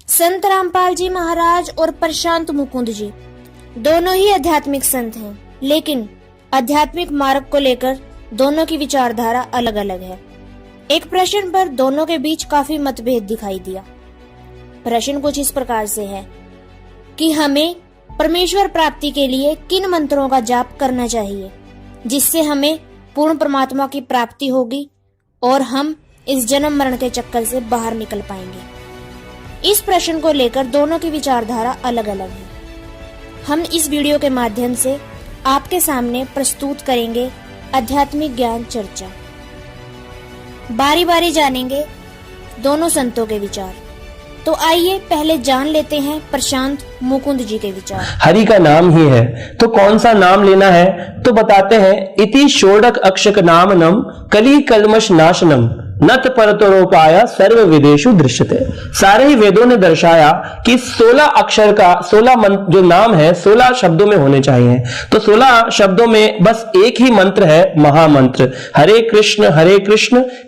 संत रामपाल जी महाराज और प्रशांत मुकुंद जी दोनों ही आध्यात्मिक संत हैं, लेकिन आध्यात्मिक मार्ग को लेकर दोनों की विचारधारा अलग अलग है। एक प्रश्न पर दोनों के बीच काफी मतभेद दिखाई दिया। प्रश्न कुछ इस प्रकार से है कि हमें परमेश्वर प्राप्ति के लिए किन मंत्रों का जाप करना चाहिए जिससे हमें पूर्ण परमात्मा की प्राप्ति होगी और हम इस जन्म मरण के चक्कर से बाहर निकल पाएंगे। इस प्रश्न को लेकर दोनों की विचारधारा अलग अलग है। हम इस वीडियो के माध्यम से आपके सामने प्रस्तुत करेंगे आध्यात्मिक ज्ञान चर्चा। बारी बारी जानेंगे दोनों संतों के विचार। तो आइए पहले जान लेते हैं प्रशांत मुकुंद जी के विचार। हरि का नाम ही है तो कौन सा नाम लेना है, तो बताते हैं इति षोडक अक्षक नामनम कली कल्मश नाशनम नत परतरोपाय सर्व वेदेषु दृश्यते। सारे ही वेदों ने दर्शाया कि 16 अक्षर का 16 मंत्र जो नाम है 16 शब्दों में होने चाहिए। तो 16 शब्दों में बस एक ही मंत्र है, महामंत्र हरे कृष्ण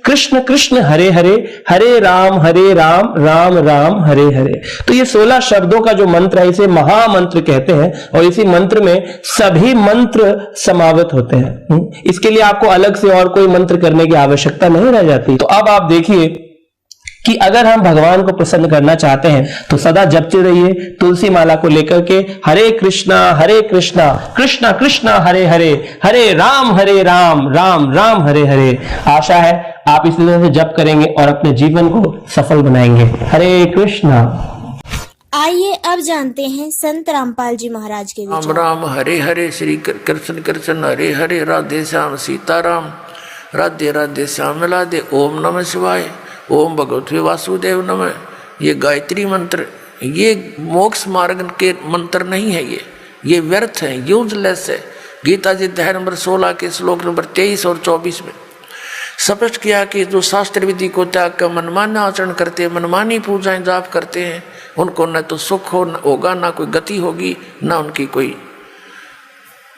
कृष्ण कृष्ण हरे हरे, हरे राम राम राम हरे हरे। तो ये 16 शब्दों का जो मंत्र है इसे महामंत्र कहते हैं और इसी मंत्र में सभी मंत्र समावित होते हैं। इसके लिए आपको अलग से और कोई मंत्र करने की आवश्यकता नहीं रह जाती। तो अब आप देखिए कि अगर हम भगवान को प्रसन्न करना चाहते हैं तो सदा जपते रहिए तुलसी माला को लेकर के हरे कृष्णा कृष्णा कृष्णा हरे हरे, हरे राम राम राम हरे हरे। आशा है आप इसी तरह से जप करेंगे और अपने जीवन को सफल बनाएंगे। हरे कृष्णा। आइए अब जानते हैं संत रामपाल जी महाराज के विचार। राम राम हरे हरे, श्री कृष्ण कृष्ण हरे हरे, राधे श्याम सीताराम, राधे राधे श्याम राधे, ओम नमः शिवाय, ओम भगवते वासुदेव नमः। ये गायत्री मंत्र ये मोक्ष मार्ग के मंत्र नहीं है, ये व्यर्थ है, यूजलेस है। गीता जी अध्याय नंबर 16 के श्लोक नंबर 23 और 24 में स्पष्ट किया कि जो शास्त्र विधि को त्याग कर मनमाना आचरण करते हैं, मनमानी पूजाएं जाप करते हैं, उनको न तो सुख होगा, ना कोई गति होगी, ना उनकी कोई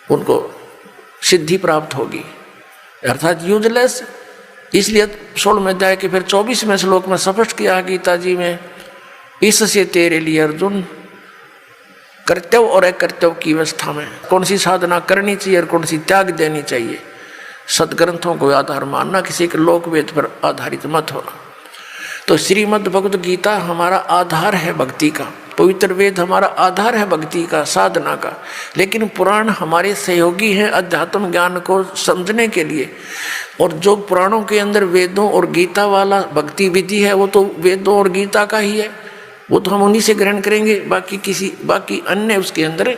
उनको सिद्धि प्राप्त होगी, अर्थात यूजलेस। इसलिए 16वें अध्याय के फिर 24वें श्लोक में स्पष्ट किया गीता जी में, इससे तेरे लिए अर्जुन कर्तव्य और अकर्तव्य की अवस्था में कौन सी साधना करनी चाहिए और कौन सी त्याग देनी चाहिए। सदग्रंथों को आधार मानना, किसी के लोक वेद पर आधारित मत होना। तो श्रीमद् भगवद गीता हमारा आधार है भक्ति का, पवित्र वेद हमारा आधार है भक्ति का, साधना का। लेकिन पुराण हमारे सहयोगी हैं अध्यात्म ज्ञान को समझने के लिए। और जो पुराणों के अंदर वेदों और गीता वाला भक्ति विधि है वो तो वेदों और गीता का ही है, वो तो हम उन्हीं से ग्रहण करेंगे। बाकी अन्य उसके अंदर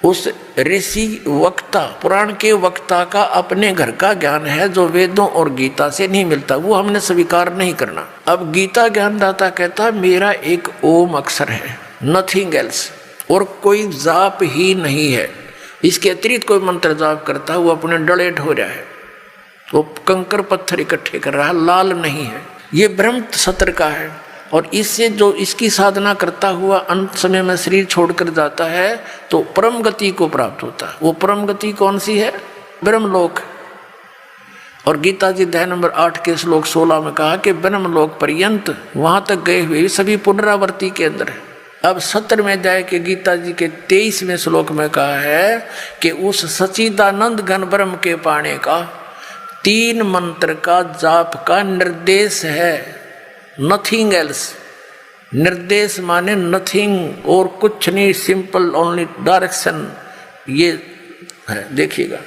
उस ऋषि वक्ता, पुराण के वक्ता का अपने घर का ज्ञान है जो वेदों और गीता से नहीं मिलता, वो हमने स्वीकार नहीं करना। अब गीता ज्ञानदाता कहता मेरा एक ओम अक्षर है, नथिंग एल्स, और कोई जाप ही नहीं है। इसके अतिरिक्त कोई मंत्र जाप करता है वो अपने डले हो रहा है, वो कंकर पत्थर इकट्ठे कर रहा है, लाल नहीं है। ये ब्रह्म सत्र का है और इससे जो इसकी साधना करता हुआ अंत समय में शरीर छोड़कर जाता है तो परम गति को प्राप्त होता है। वो परम गति कौन सी है? ब्रह्मलोक। और गीता जी अध्याय नंबर 8 के श्लोक 16 में कहा कि ब्रह्मलोक पर्यंत वहां तक गए हुए सभी पुनरावृत्ति के अंदर है। अब 17वें अध्याय के गीता जी के 23वें श्लोक में कहा है कि उस सच्चिदानंद घन ब्रह्म के पाने का 3 मंत्र का जाप का निर्देश है, नथिंग एल्स। निर्देश माने नथिंग और कुछ नहीं, सिंपल ओनली डायरेक्शन। ये है, देखिएगा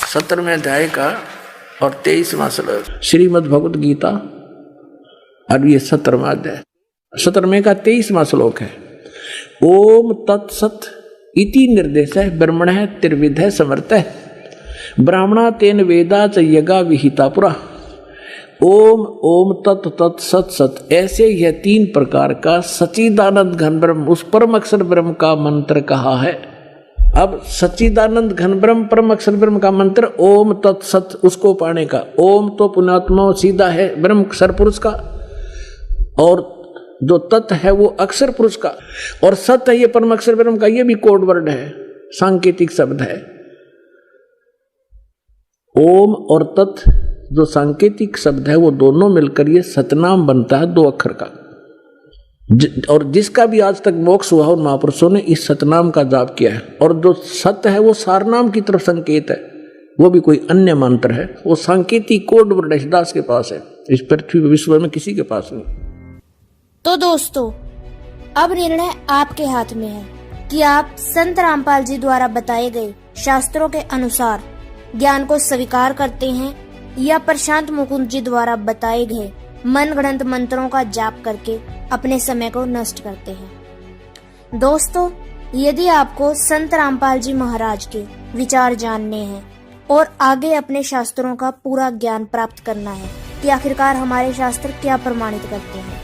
17वें अध्याय का और 23वां श्लोक श्रीमद् भगवद गीता और ये 17वां अध्याय 17वें का 23वां श्लोक है। ओम तत्सत इति निर्देश है ब्रह्मण त्रिविध समर्थ है ब्राह्मणा तेन वेदा च यज्ञा विहिता पुरा। ओम ओम तत् तत् सत सत, ऐसे यह 3 प्रकार का सच्चिदानंद घन ब्रह्म, उस परम अक्षर ब्रह्म का मंत्र कहा है। अब सच्चिदानंद घन ब्रह्म परम अक्षर ब्रह्म का मंत्र ओम तत् सत, उसको पाने का। ओम तो पुण्यात्मा सीधा है ब्रह्म अक्षर पुरुष का, और जो तत् है वो अक्षर पुरुष का, और सत है ये परम अक्षर ब्रह्म का। ये भी कोड वर्ड है, सांकेतिक शब्द है। ओम और तत् जो सांकेतिक शब्द है वो दोनों मिलकर ये सतनाम बनता है 2 अक्षर का। और जिसका भी आज तक मोक्ष हुआ उन महापुरुषों ने इस सतनाम का जाप किया है। और जो सत्य है वो सारनाम की तरफ संकेत है, वो भी कोई अन्य मंत्र है, वो सांकेतिक कोड ब्रह्मदास के पास है, इस पृथ्वी विश्व में किसी के पास नहीं। तो दोस्तों, अब निर्णय आपके हाथ में है कि आप संत रामपाल जी द्वारा बताए गए शास्त्रों के अनुसार ज्ञान को स्वीकार करते हैं या प्रशांत मुकुंद जी द्वारा बताए गए मनगढ़ंत मंत्रों का जाप करके अपने समय को नष्ट करते हैं। दोस्तों, यदि आपको संत रामपाल जी महाराज के विचार जानने हैं और आगे अपने शास्त्रों का पूरा ज्ञान प्राप्त करना है कि आखिरकार हमारे शास्त्र क्या प्रमाणित करते हैं,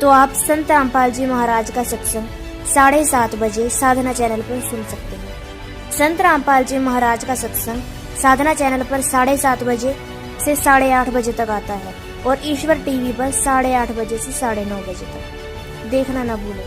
तो आप संत रामपाल जी महाराज का सत्संग 7:30 बजे साधना चैनल पर सुन सकते हैं। संत रामपाल जी महाराज का सत्संग साधना चैनल पर 7:30 बजे से 8:30 बजे तक आता है और ईश्वर टीवी पर 8:30 बजे से 9:30 बजे तक। देखना ना भूलें।